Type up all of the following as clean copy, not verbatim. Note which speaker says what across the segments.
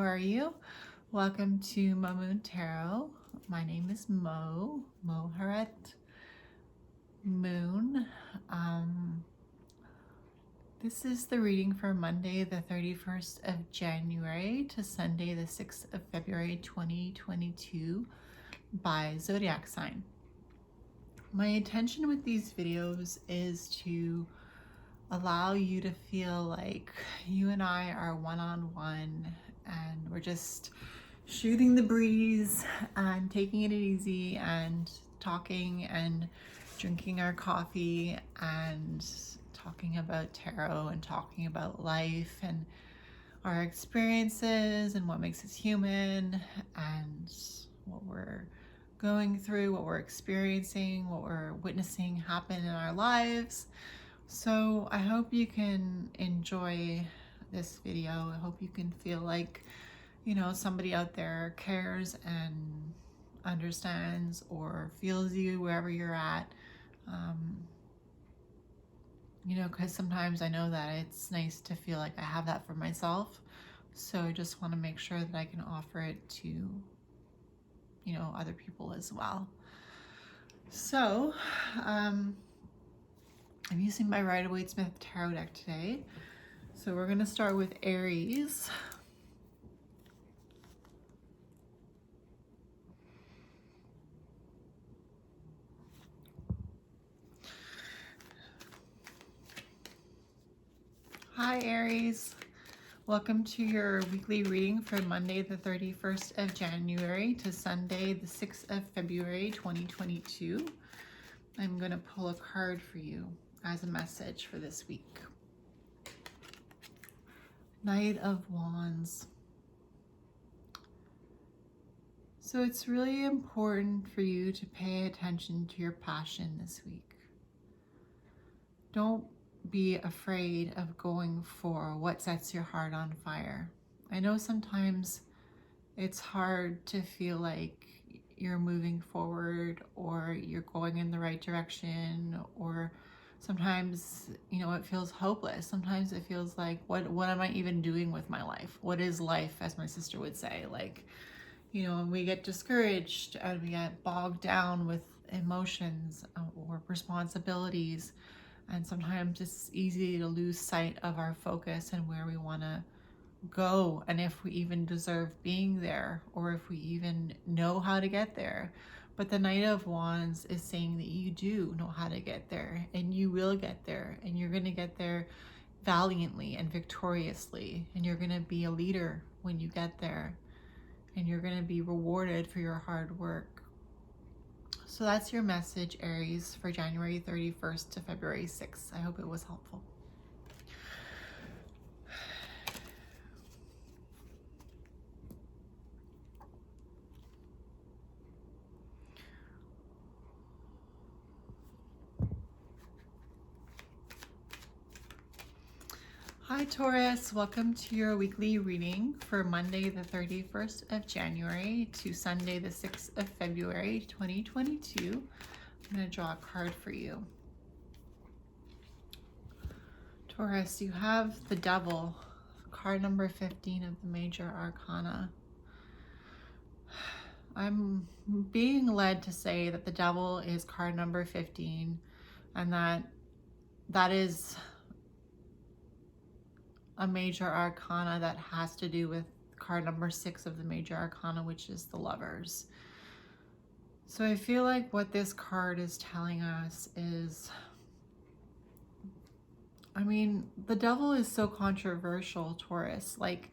Speaker 1: are you? Welcome to Mo Moon Tarot. My name is Moharet Moon. This is the reading for Monday, the 31st of January to Sunday, the 6th of February, 2022 by zodiac sign. My intention with these videos is to allow you to feel like you and I are one-on-one and we're just shooting the breeze and taking it easy and talking and drinking our coffee and talking about tarot and talking about life and our experiences and what makes us human and what we're going through, what we're experiencing, what we're witnessing happen in our lives. So I hope you can enjoy this video. I hope you can feel like, you know, somebody out there cares and understands or feels you wherever you're at. You know, because sometimes I know that it's nice to feel like I have that for myself. So I just want to make sure that I can offer it to, you know, other people as well. So, I'm using my Rider-Waite-Smith Tarot deck today. So we're going to start with Aries. Hi Aries. Welcome to your weekly reading for Monday the 31st of January to Sunday the 6th of February 2022. I'm going to pull a card for you as a message for this week. Knight of Wands. So it's really important for you to pay attention to your passion this week. Don't be afraid of going for what sets your heart on fire. I know sometimes it's hard to feel like you're moving forward or you're going in the right direction, or sometimes, you know, it feels hopeless. Sometimes it feels like, what am I even doing with my life? What is life, as my sister would say? Like, you know, and we get discouraged and we get bogged down with emotions or responsibilities. And sometimes it's easy to lose sight of our focus and where we want to go, and if we even deserve being there, or if we even know how to get there. But the Knight of Wands is saying that you do know how to get there, and you will get there, and you're going to get there valiantly and victoriously, and you're going to be a leader when you get there, and you're going to be rewarded for your hard work. So that's your message, Aries, for January 31st to February 6th. I hope it was helpful. Hi Taurus, welcome to your weekly reading for Monday the 31st of January to Sunday the 6th of February 2022. I'm going to draw a card for you. Taurus, you have the Devil, card number 15 of the Major Arcana. I'm being led to say that the Devil is card number 15, and that is a Major Arcana that has to do with card number 6 of the Major Arcana, which is the Lovers. So I feel like what this card is telling us is, I mean, the Devil is so controversial, Taurus. Like,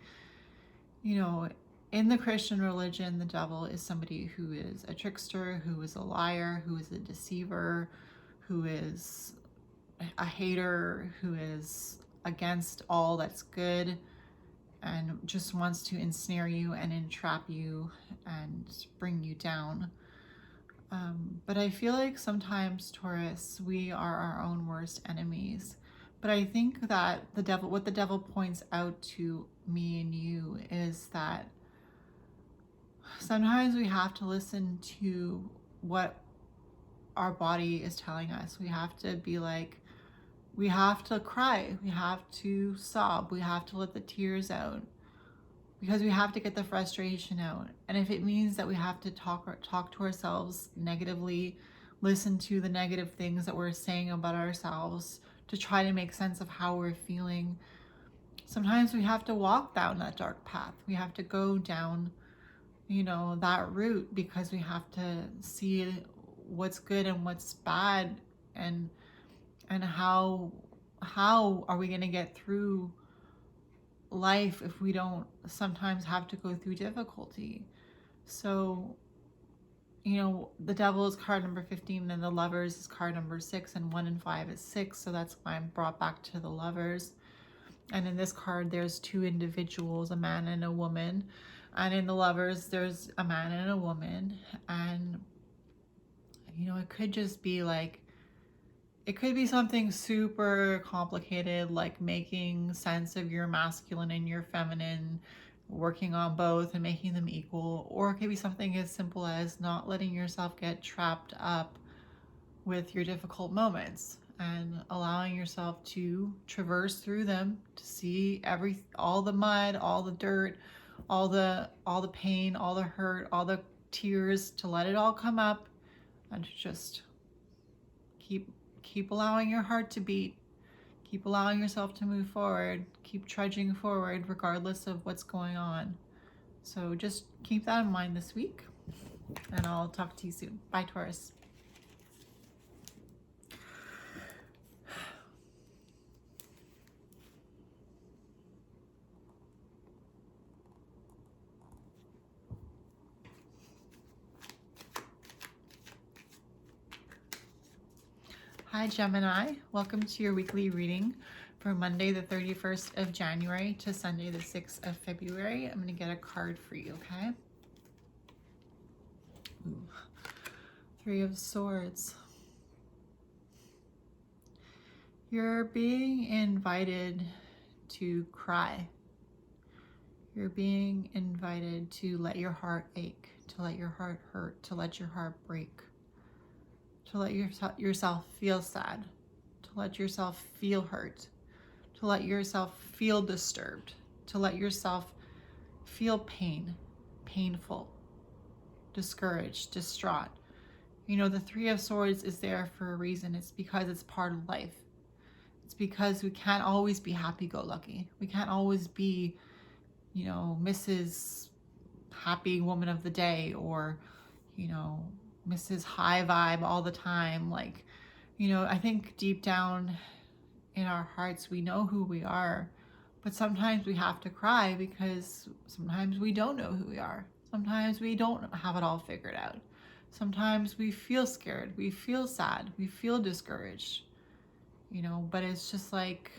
Speaker 1: you know, in the Christian religion, the Devil is somebody who is a trickster, who is a liar, who is a deceiver, who is a hater, who is against all that's good and just wants to ensnare you and entrap you and bring you down. But I feel like sometimes, Taurus, we are our own worst enemies. But I think that the Devil, what the Devil points out to me and you, is that sometimes we have to listen to what our body is telling us. We have to be like, we have to cry, we have to sob, we have to let the tears out. because we have to get the frustration out. And if it means that we have to talk to ourselves negatively, listen to the negative things that we're saying about ourselves to try to make sense of how we're feeling, sometimes we have to walk down that dark path. We have to go down, you know, that route, because we have to see what's good and what's bad, and how are we going to get through life if we don't sometimes have to go through difficulty. So, you know, the Devil is card number 15 and the Lovers is card number 6, and 1 and 5 is 6. So that's why I'm brought back to the Lovers. And in this card, there's two individuals, a man and a woman. And in the Lovers, there's a man and a woman. And, you know, it could just be like, it could be something super complicated, like making sense of your masculine and your feminine, working on both and making them equal. Or it could be something as simple as not letting yourself get trapped up with your difficult moments and allowing yourself to traverse through them, to see all the mud, all the dirt, all the pain, all the hurt, all the tears, to let it all come up and to just keep allowing your heart to beat, keep allowing yourself to move forward, keep trudging forward regardless of what's going on. So just keep that in mind this week, and I'll talk to you soon. Bye, Taurus. Hi Gemini, welcome to your weekly reading for Monday the 31st of January to Sunday the 6th of February. I'm going to get a card for you, okay? Ooh. 3 of Swords. You're being invited to cry. You're being invited to let your heart ache, to let your heart hurt, to let your heart break. To let yourself feel sad, to let yourself feel hurt, to let yourself feel disturbed, to let yourself feel painful, discouraged, distraught. You know, the 3 of Swords is there for a reason. It's because it's part of life. It's because we can't always be happy-go-lucky. We can't always be, you know, Mrs. Happy Woman of the Day, or, you know, Mrs. High Vibe all the time. Like, you know, I think deep down in our hearts, we know who we are, but sometimes we have to cry because sometimes we don't know who we are. Sometimes we don't have it all figured out. Sometimes we feel scared, we feel sad, we feel discouraged, you know, but it's just like,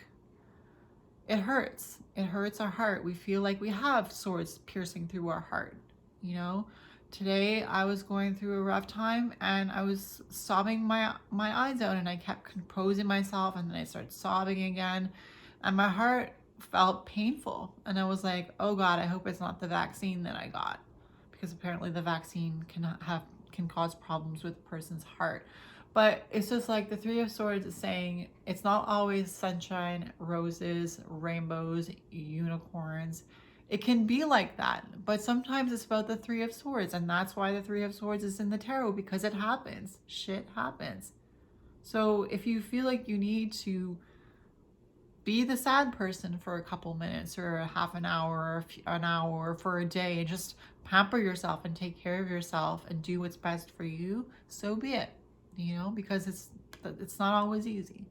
Speaker 1: it hurts. It hurts our heart. We feel like we have swords piercing through our heart, you know. Today I was going through a rough time and I was sobbing my eyes out, and I kept composing myself, and then I started sobbing again, and my heart felt painful, and I was like, oh God, I hope it's not the vaccine that I got, because apparently the vaccine can cause problems with a person's heart. But it's just like the 3 of Swords is saying it's not always sunshine, roses, rainbows, unicorns. It can be like that, but sometimes it's about the 3 of Swords, and that's why the 3 of Swords is in the tarot, because it happens. Shit happens. So if you feel like you need to be the sad person for a couple minutes, or a half an hour, or an hour, or for a day, and just pamper yourself and take care of yourself and do what's best for you, so be it, you know, because it's not always easy.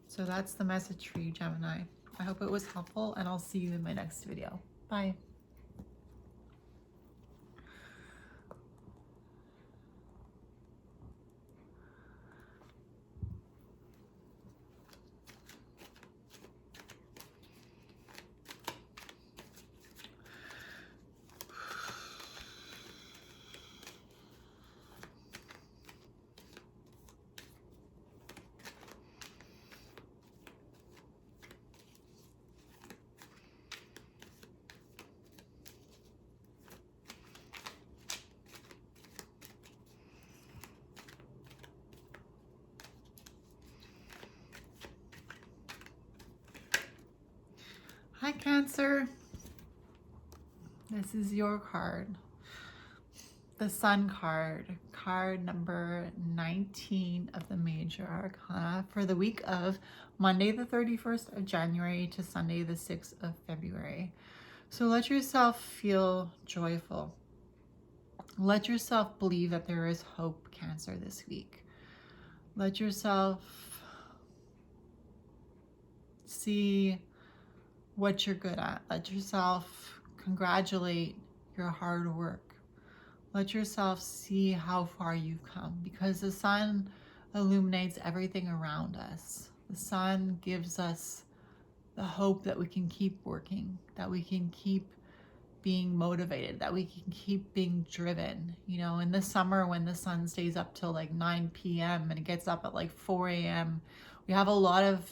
Speaker 1: So that's the message for you, Gemini. I hope it was helpful, and I'll see you in my next video. Bye. Hi, Cancer. This is your card. The Sun card, card number 19 of the Major Arcana for the week of Monday the 31st of January to Sunday the 6th of February. So let yourself feel joyful. Let yourself believe that there is hope, Cancer, this week. Let yourself see what you're good at. Let yourself congratulate your hard work. Let yourself see how far you've come, because the sun illuminates everything around us. The sun gives us the hope that we can keep working, that we can keep being motivated, that we can keep being driven. You know, in the summer when the sun stays up till like 9 p.m. and it gets up at like 4 a.m., we have a lot of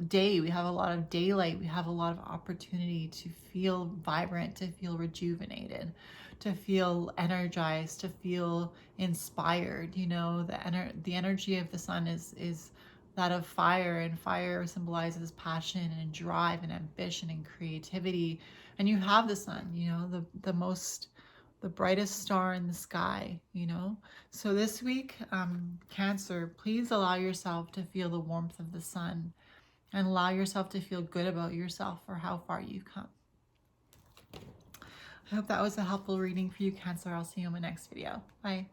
Speaker 1: day, we have a lot of daylight, we have a lot of opportunity to feel vibrant, to feel rejuvenated, to feel energized, to feel inspired. You know, the energy of the sun is that of fire, and fire symbolizes passion and drive and ambition and creativity. And you have the sun, you know, the brightest star in the sky, you know. So this week, Cancer, please allow yourself to feel the warmth of the sun and allow yourself to feel good about yourself for how far you've come. I hope that was a helpful reading for you, Cancer. I'll see you in my next video. Bye.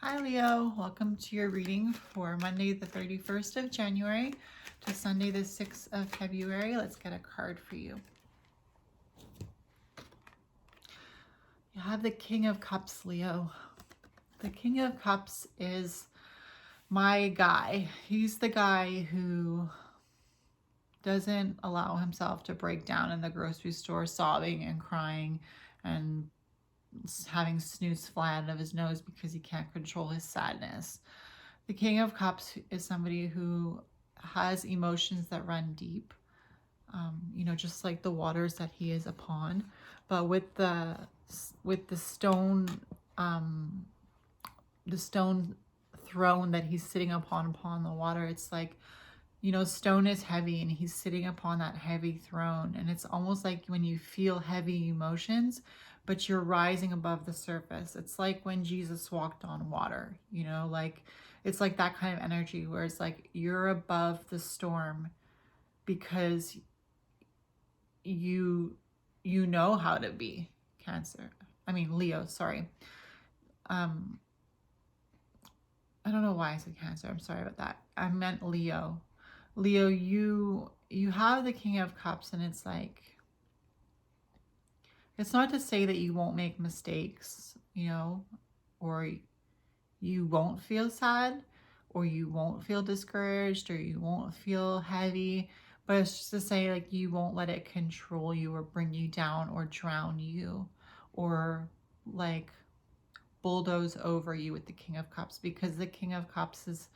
Speaker 1: Hi Leo, welcome to your reading for Monday the 31st of January to Sunday the 6th of February. Let's get a card for you. You have the King of Cups, Leo. The King of Cups is my guy. He's the guy who doesn't allow himself to break down in the grocery store sobbing and crying and having snooze fly out of his nose because he can't control his sadness. The King of Cups is somebody who has emotions that run deep, you know, just like the waters that he is upon. But with the stone throne that he's sitting upon the water, it's like, you know, stone is heavy and he's sitting upon that heavy throne. And it's almost like when you feel heavy emotions, but you're rising above the surface. It's like when Jesus walked on water, you know, like it's like that kind of energy where it's like you're above the storm because you know how to be Leo, sorry. I don't know why I said Cancer. I'm sorry about that. I meant Leo. Leo, you have the King of Cups, and it's like, it's not to say that you won't make mistakes, you know, or you won't feel sad, or you won't feel discouraged, or you won't feel heavy, but it's just to say, like, you won't let it control you or bring you down or drown you or like bulldoze over you with the King of Cups, because the King of Cups is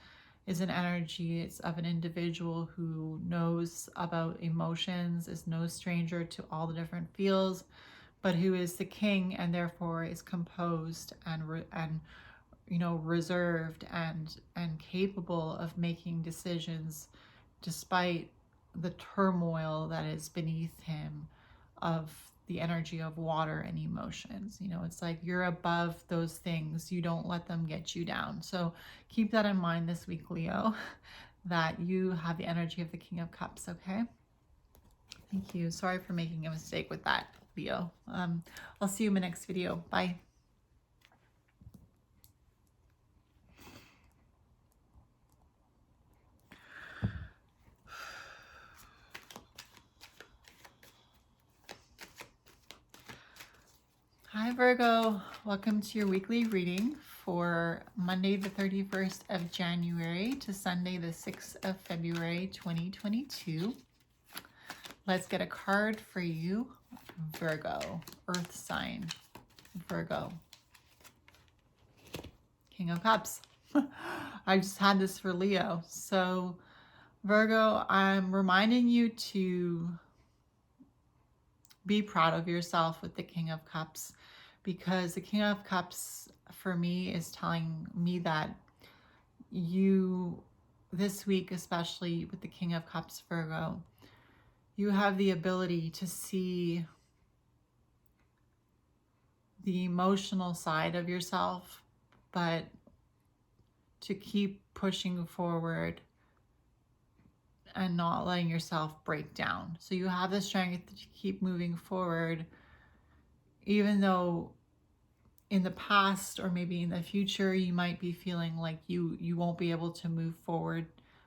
Speaker 1: an energy. It's of an individual who knows about emotions, is no stranger to all the different feels, but who is the king and therefore is composed and you know, reserved and capable of making decisions despite the turmoil that is beneath him of the energy of water and emotions. You know, it's like you're above those things. You don't let them get you down. So keep that in mind this week, Leo, that you have the energy of the King of Cups, okay? Thank you. Sorry for making a mistake with that, Leo. I'll see you in my next video. Bye. Hi Virgo, welcome to your weekly reading for Monday the 31st of January to Sunday the 6th of February 2022. Let's get a card for you, Virgo, earth sign, Virgo. King of Cups. I just had this for Leo. So Virgo, I'm reminding you to be proud of yourself with the King of Cups, because the King of Cups for me is telling me that you, this week, especially with the King of Cups, Virgo, you have the ability to see the emotional side of yourself, but to keep pushing forward and not letting yourself break down. So you have the strength to keep moving forward, even though in the past or maybe in the future you might be feeling like you won't be able to move forward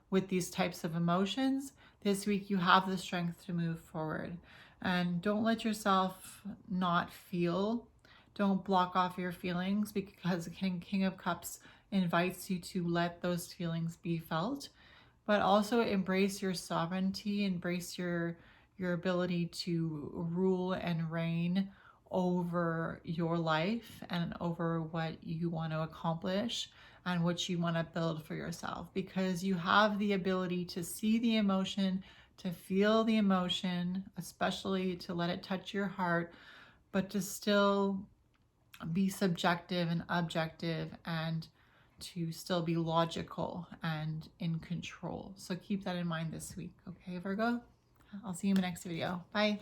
Speaker 1: with these types of emotions. This week you have the strength to move forward, and don't let yourself not feel. Don't block off your feelings, because the King of Cups invites you to let those feelings be felt, but also embrace your sovereignty, embrace your ability to rule and reign over your life and over what you want to accomplish and what you want to build for yourself, because you have the ability to see the emotion, to feel the emotion, especially to let it touch your heart, but to still be subjective and objective, and to still be logical and in control. So keep that in mind this week, okay, Virgo? I'll see you in the next video. Bye.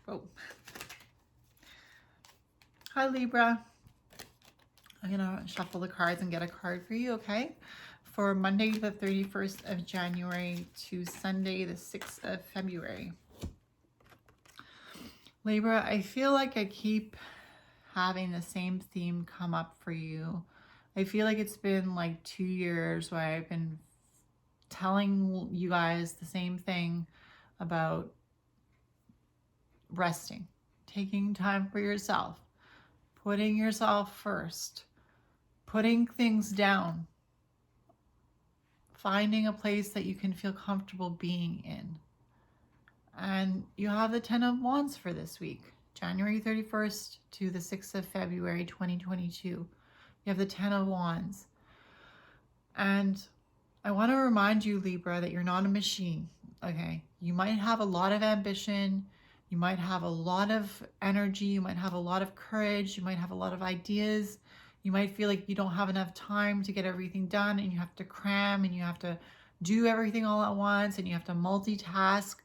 Speaker 1: Oh. Hi, Libra. I'm gonna shuffle the cards and get a card for you, okay? For Monday, the 31st of January to Sunday, the 6th of February. Libra, I feel like I keep having the same theme come up for you. I feel like it's been like 2 years where I've been telling you guys the same thing about resting, taking time for yourself, putting yourself first, putting things down, finding a place that you can feel comfortable being in. And you have the 10 of Wands for this week, January 31st to the 6th of February 2022. You have the 10 of Wands. And I want to remind you, Libra, that you're not a machine, okay? You might have a lot of ambition, you might have a lot of energy, you might have a lot of courage, you might have a lot of ideas, you might feel like you don't have enough time to get everything done, and you have to cram, and you have to do everything all at once, and you have to multitask.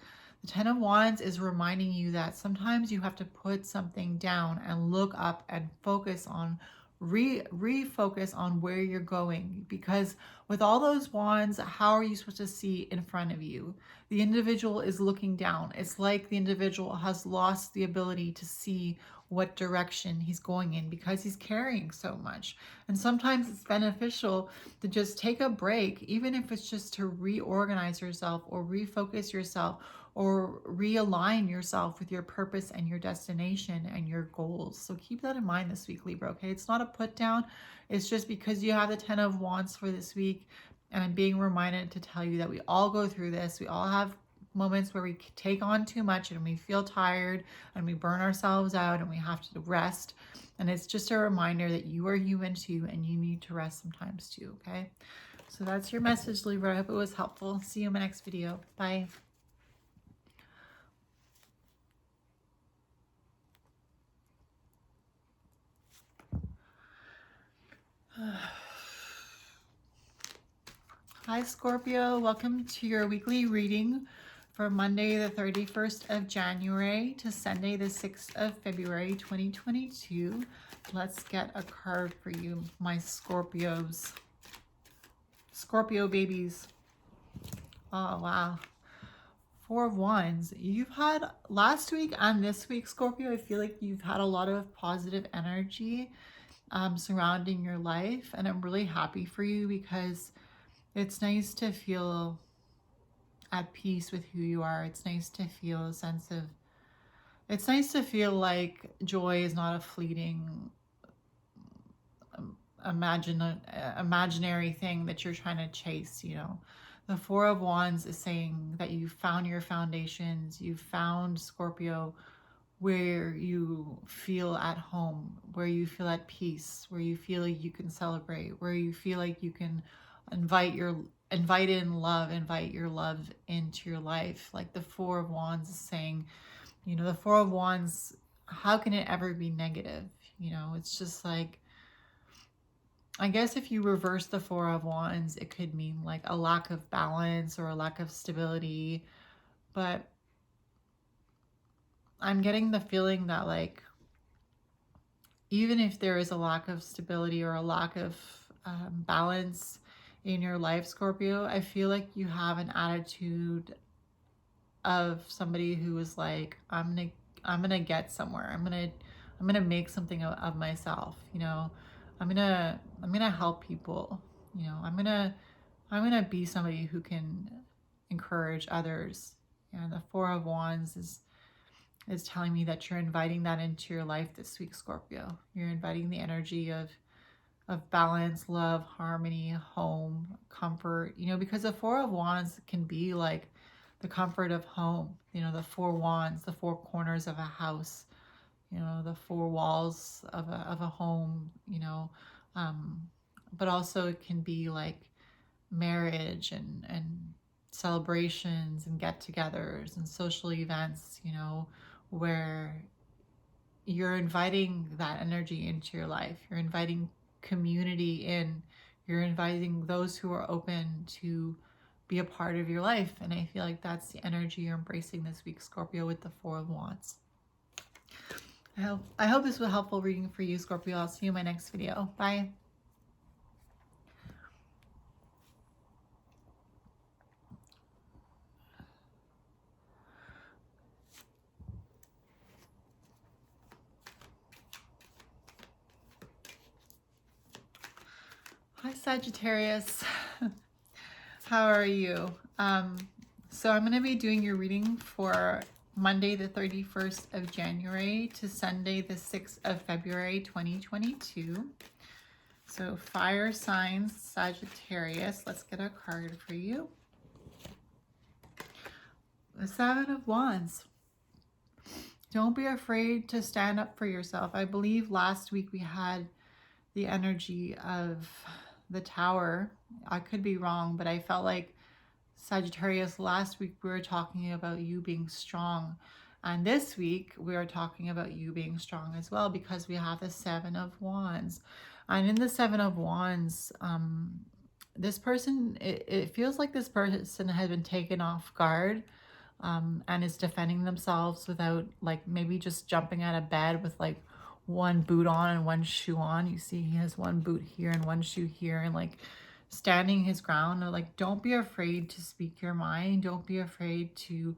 Speaker 1: The 10 of Wands is reminding you that sometimes you have to put something down and look up and focus on, refocus on where you're going, because with all those wands, how are you supposed to see in front of you? The individual is looking down. It's like the individual has lost the ability to see what direction he's going in because he's carrying so much. And sometimes it's beneficial to just take a break, even if it's just to reorganize yourself or refocus yourself or realign yourself with your purpose and your destination and your goals. So keep that in mind this week, Libra, okay? It's not a put down. It's just because you have the 10 of Wands for this week, and I'm being reminded to tell you that we all go through this. We all have moments where we take on too much and we feel tired and we burn ourselves out and we have to rest. And it's just a reminder that you are human too, and you need to rest sometimes too, okay? So that's your message, Libra. I hope it was helpful. See you in my next video. Bye. Hi, Scorpio. Welcome to your weekly reading for Monday, the 31st of January to Sunday, the 6th of February, 2022. Let's get a card for you, my Scorpios. Scorpio babies. Oh, wow. 4 of Wands. You've had last week and this week, Scorpio, I feel like you've had a lot of positive energy surrounding your life, and I'm really happy for you, because it's nice to feel at peace with who you are. It's nice to feel a sense of, it's nice to feel like joy is not a fleeting imaginary thing that you're trying to chase, you know. The Four of Wands is saying that you found your foundations, you found, Scorpio, where you feel at home, where you feel at peace, where you feel like you can celebrate, where you feel like you can invite your love into your life. Like the Four of Wands is saying, you know, the Four of Wands, how can it ever be negative? You know, it's just like, I guess if you reverse the Four of Wands, it could mean like a lack of balance or a lack of stability. But I'm getting the feeling that, like, even if there is a lack of stability or a lack of balance in your life, Scorpio, I feel like you have an attitude of somebody who is like, I'm gonna get somewhere. I'm gonna make something of myself. You know, I'm gonna help people. You know, I'm gonna be somebody who can encourage others. And the Four of Wands is telling me that you're inviting that into your life this week, Scorpio. You're inviting the energy of balance, love, harmony, home, comfort, you know, because the Four of Wands can be like the comfort of home, you know, the four wands, the four corners of a house, you know, the four walls of a home, you know, but also it can be like marriage and celebrations and get-togethers and social events, you know, where you're inviting that energy into your life. You're inviting community in. You're inviting those who are open to be a part of your life. And I feel like that's the energy you're embracing this week, Scorpio, with the Four of Wands. I hope this was a helpful reading for you, Scorpio. I'll see you in my next video. Bye. Hi, Sagittarius. How are you? So I'm going to be doing your reading for Monday the 31st of January to Sunday the 6th of February 2022. So fire signs, Sagittarius. Let's get a card for you. The Seven of Wands. Don't be afraid to stand up for yourself. I believe last week we had the energy of the Tower. I could be wrong, but I felt like Sagittarius, last week we were talking about you being strong. And this week we are talking about you being strong as well, because we have the Seven of Wands. And in the Seven of Wands, this person, it feels like this person has been taken off guard and is defending themselves without, like, maybe just jumping out of bed with like one boot on and one shoe on. You see he has one boot here and one shoe here, and like standing his ground. Or like, don't be afraid to speak your mind. Don't be afraid to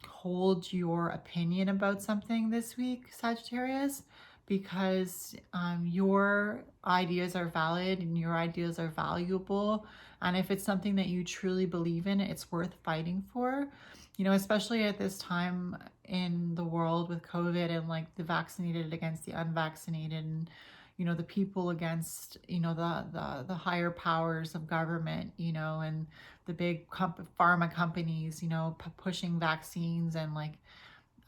Speaker 1: hold your opinion about something this week, Sagittarius, because your ideas are valid and your ideas are valuable. And if it's something that you truly believe in, it's worth fighting for. You know, especially at this time in the world with COVID and like the vaccinated against the unvaccinated, and you know, the people against, you know, the higher powers of government, you know, and the big pharma companies, you know, pushing vaccines, and like,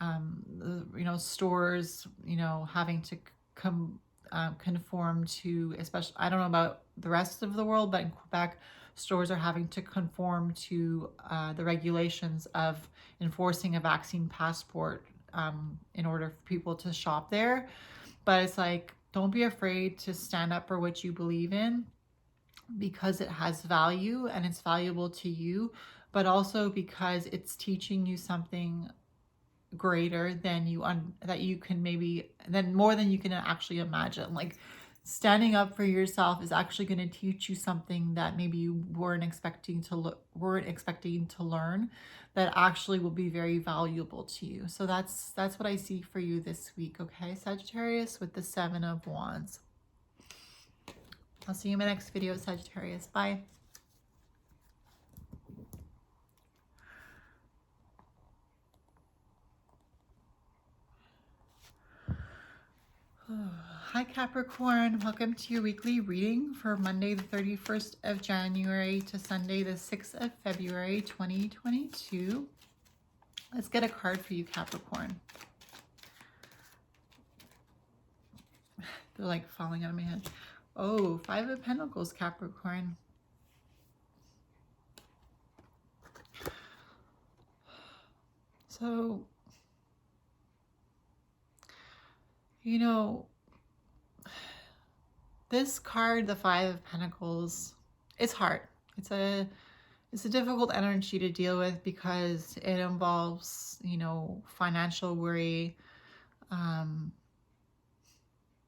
Speaker 1: you know, stores, you know, having to conform to, especially, I don't know about the rest of the world, but in Quebec, stores are having to conform to the regulations of enforcing a vaccine passport in order for people to shop there. But it's like, don't be afraid to stand up for what you believe in, because it has value and it's valuable to you, but also because it's teaching you something greater than that you can maybe, then more than you can actually imagine. Like, standing up for yourself is actually going to teach you something that maybe you weren't expecting to learn, that actually will be very valuable to you. So that's what I see for you this week, okay, Sagittarius, with the Seven of Wands. I'll see you in my next video, Sagittarius. Bye. Hi, Hi Capricorn, welcome to your weekly reading for Monday the 31st of January to Sunday the 6th of February 2022. Let's get a card for you, Capricorn. They're like falling out of my hand. Oh, Five of Pentacles, Capricorn. So, you know, this card, the Five of Pentacles, it's hard. It's a difficult energy to deal with because it involves, you know, financial worry,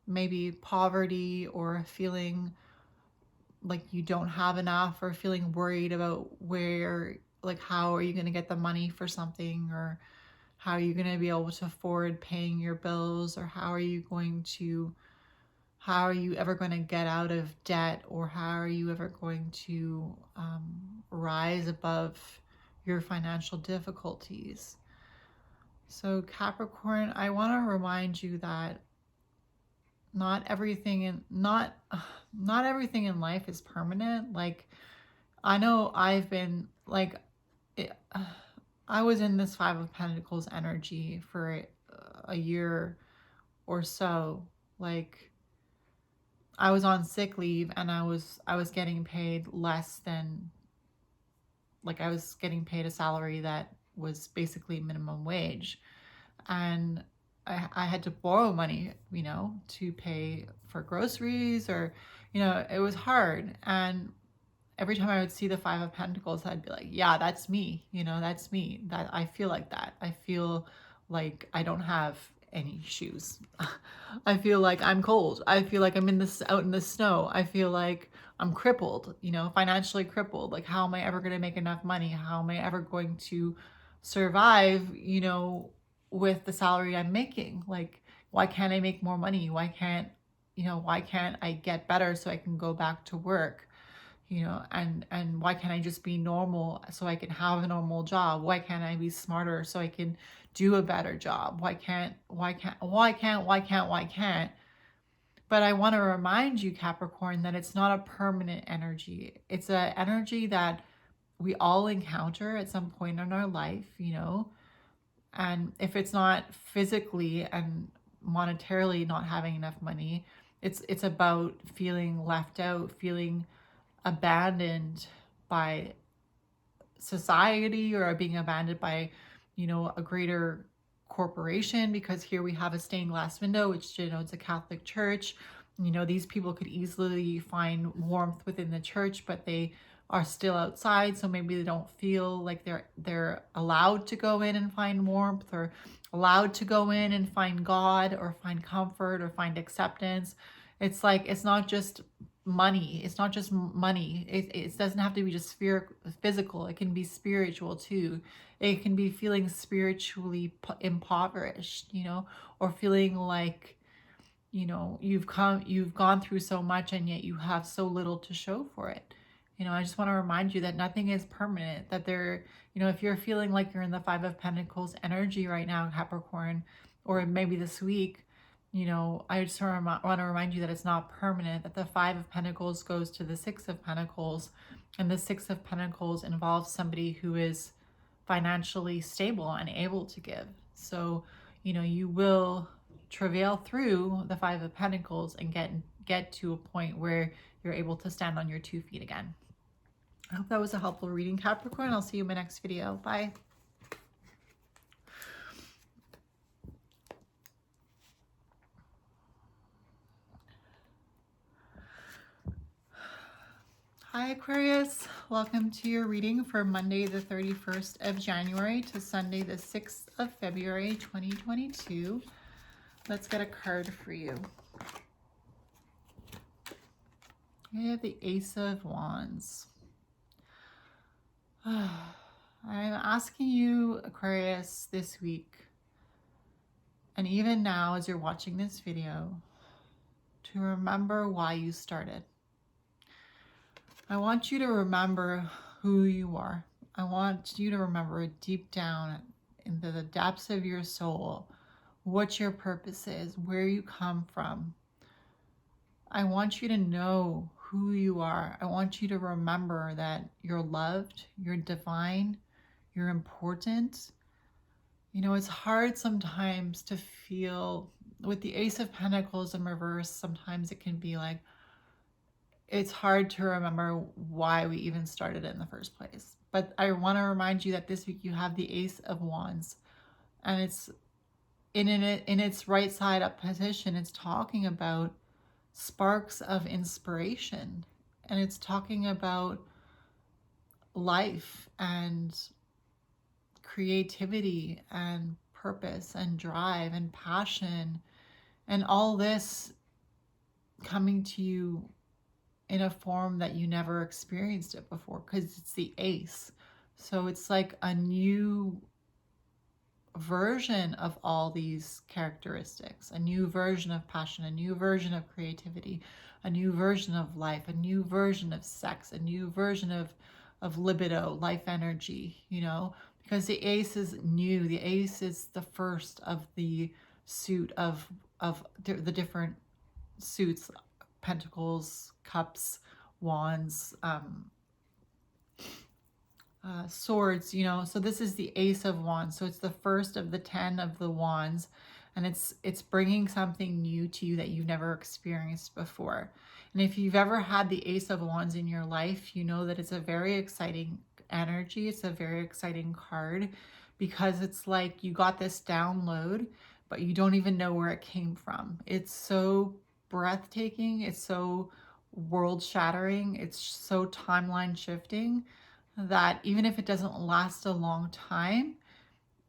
Speaker 1: maybe poverty, or feeling like you don't have enough, or feeling worried about where, like, how are you going to get the money for something, or how are you going to be able to afford paying your bills, or how are you ever going to get out of debt, or how are you ever going to rise above your financial difficulties. So Capricorn, I want to remind you that not everything in life is permanent. Like, I know I've been like, I was in this Five of Pentacles energy for a year or so. Like, I was on sick leave and I was getting paid less than, like, I was getting paid a salary that was basically minimum wage. And I had to borrow money, you know, to pay for groceries, or, you know, it was hard. And every time I would see the Five of Pentacles, I'd be like, yeah, that's me. You know, that's me. That I feel like that. I feel like I don't have any shoes. I feel like I'm cold. I feel like I'm out in the snow. I feel like I'm crippled, you know, financially crippled. Like, how am I ever going to make enough money? How am I ever going to survive, you know, with the salary I'm making? Like, why can't I make more money? Why can't I get better so I can go back to work? You know, and why can't I just be normal so I can have a normal job? Why can't I be smarter so I can do a better job? Why can't? But I want to remind you, Capricorn, that it's not a permanent energy. It's an energy that we all encounter at some point in our life, you know. And if it's not physically and monetarily not having enough money, it's about feeling left out, feeling abandoned by society, or being abandoned by, you know, a greater corporation, because here we have a stained glass window, which denotes a Catholic church. You know, these people could easily find warmth within the church, but they are still outside, so maybe they don't feel like they're allowed to go in and find warmth, or allowed to go in and find God, or find comfort, or find acceptance. It's like, it's not just money. It's not just money. It doesn't have to be just physical. It can be spiritual too. It can be feeling spiritually impoverished, you know, or feeling like, you know, you've gone through so much and yet you have so little to show for it. You know, I just want to remind you that nothing is permanent, that you know, if you're feeling like you're in the Five of Pentacles energy right now, Capricorn, or maybe this week, you know, I just want to remind you that it's not permanent, that the Five of Pentacles goes to the Six of Pentacles, and the Six of Pentacles involves somebody who is financially stable and able to give. So, you know, you will travail through the Five of Pentacles and get to a point where you're able to stand on your 2 feet again. I hope that was a helpful reading, Capricorn. I'll see you in my next video. Bye. Hi Aquarius, welcome to your reading for Monday the 31st of January to Sunday the 6th of February 2022. Let's get a card for you. I have the Ace of Wands. I'm asking you, Aquarius, this week, and even now as you're watching this video, to remember why you started. I want you to remember who you are. I want you to remember deep down into the depths of your soul what your purpose is, where you come from, I want you to know who you are. I want you to remember that you're loved, you're divine, you're important. You know, it's hard sometimes to feel with the Ace of Pentacles in reverse. Sometimes it can be like, it's hard to remember why we even started it in the first place. But I want to remind you that this week you have the Ace of Wands, and it's in its right side up position. It's talking about sparks of inspiration, and it's talking about life and creativity and purpose and drive and passion, and all this coming to you in a form that you never experienced it before, because it's the ace. So it's like a new version of all these characteristics, a new version of passion, a new version of creativity, a new version of life, a new version of sex, a new version of libido, life energy, you know, because the ace is new. The ace is the first of the suit of the different suits: pentacles, cups, wands, swords, you know. So this is the Ace of Wands. So it's the first of the 10 of the wands, and it's bringing something new to you that you've never experienced before. And if you've ever had the Ace of Wands in your life, you know that it's a very exciting energy. It's a very exciting card, because it's like you got this download, but you don't even know where it came from. It's so breathtaking. It's so world shattering. It's so timeline shifting that even if it doesn't last a long time,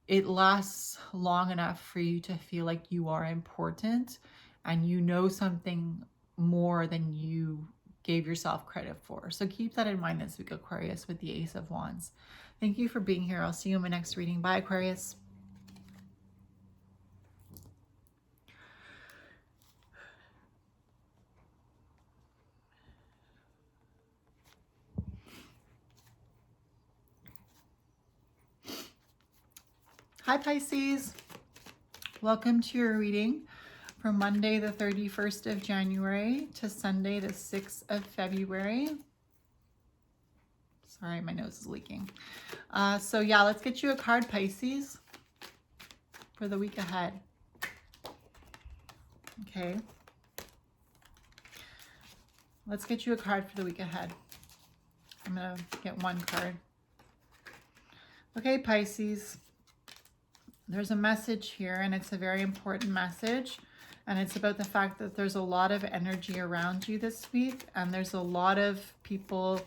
Speaker 1: it lasts long enough for you to feel like you are important and you know something more than you gave yourself credit for. So keep that in mind this week, Aquarius, with the Ace of Wands. Thank you for being here. I'll see you in my next reading. Bye, Aquarius. Hi, Pisces. Welcome to your reading for Monday, the 31st of January to Sunday, the 6th of February. Sorry, my nose is leaking. So yeah, let's get you a card, Pisces, for the week ahead. Okay. Let's get you a card for the week ahead. I'm going to get one card. Okay, Pisces. There's a message here, and it's a very important message, and it's about the fact that there's a lot of energy around you this week, and there's a lot of people,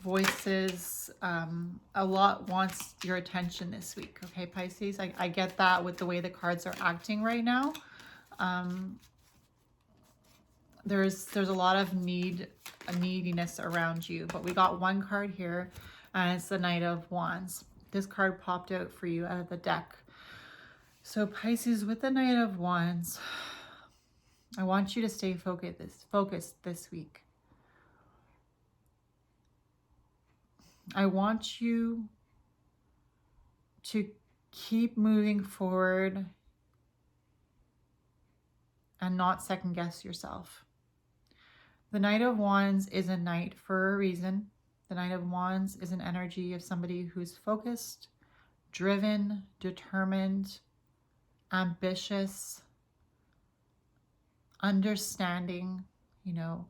Speaker 1: voices, a lot wants your attention this week. Okay, Pisces, I get that with the way the cards are acting right now. There's a lot of neediness around you, but we got one card here, and it's the Knight of Wands. This card popped out for you out of the deck. So Pisces, with the Knight of Wands, I want you to stay focused this week. I want you to keep moving forward and not second guess yourself. The Knight of Wands is a knight for a reason. The Knight of Wands is an energy of somebody who's focused, driven, determined, ambitious, understanding,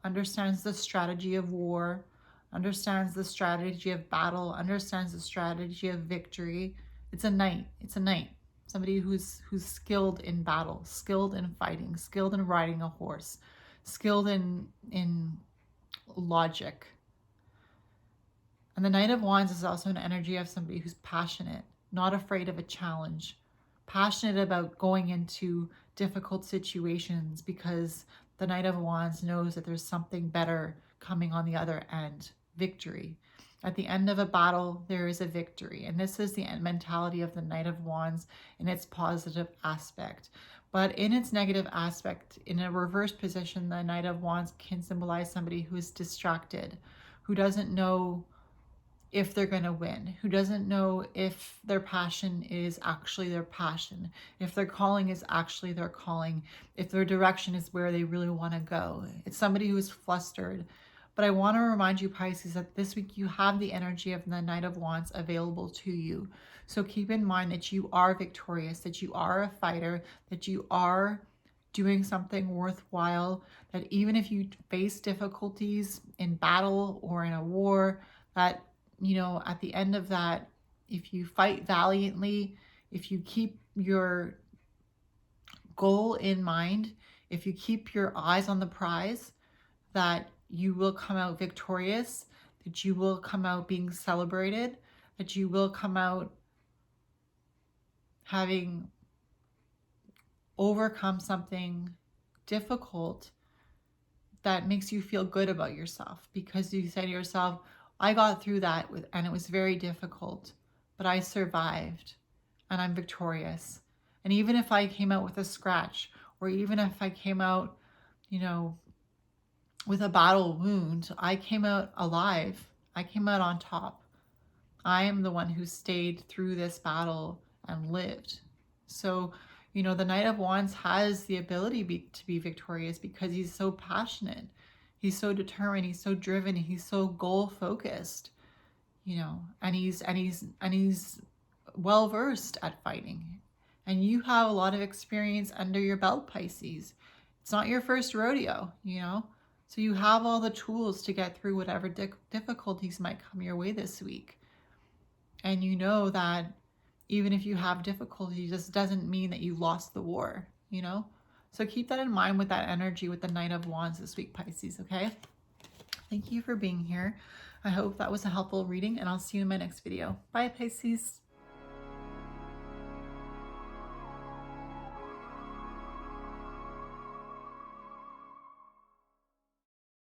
Speaker 1: understands the strategy of war, understands the strategy of battle, understands the strategy of victory. It's a knight. It's a knight. Somebody who's skilled in battle, skilled in fighting, skilled in riding a horse, skilled in logic. And the Knight of Wands is also an energy of somebody who's passionate, not afraid of a challenge, passionate about going into difficult situations, because the Knight of Wands knows that there's something better coming on the other end, victory. At the end of a battle, there is a victory. And this is the mentality of the Knight of Wands in its positive aspect. But in its negative aspect, in a reverse position, the Knight of Wands can symbolize somebody who is distracted, who doesn't know if they're going to win, who doesn't know if their passion is actually their passion, if their calling is actually their calling, if their direction is where they really want to go. It's somebody who is flustered. But I want to remind you, Pisces, that this week you have the energy of the Knight of Wands available to you. So keep in mind that you are victorious, that you are a fighter, that you are doing something worthwhile, that even if you face difficulties in battle or in a war, that, you know, at the end of that, if you fight valiantly, if you keep your goal in mind, if you keep your eyes on the prize, that you will come out victorious, that you will come out being celebrated, that you will come out having overcome something difficult that makes you feel good about yourself, because you say to yourself, I got through that and it was very difficult, but I survived and I'm victorious. And even if I came out with a scratch, or even if I came out, you know, with a battle wound, I came out alive. I came out on top. I am the one who stayed through this battle and lived. So, you know, the Knight of Wands has the ability to be victorious because he's so passionate. He's so determined. He's so driven. He's so goal focused, you know, and he's well versed at fighting. And you have a lot of experience under your belt, Pisces. It's not your first rodeo, you know. So you have all the tools to get through whatever difficulties might come your way this week. And you know that even if you have difficulties, this doesn't mean that you lost the war, you know? So keep that in mind with that energy with the Knight of Wands this week, Pisces, okay? Thank you for being here. I hope that was a helpful reading, and I'll see you in my next video. Bye, Pisces.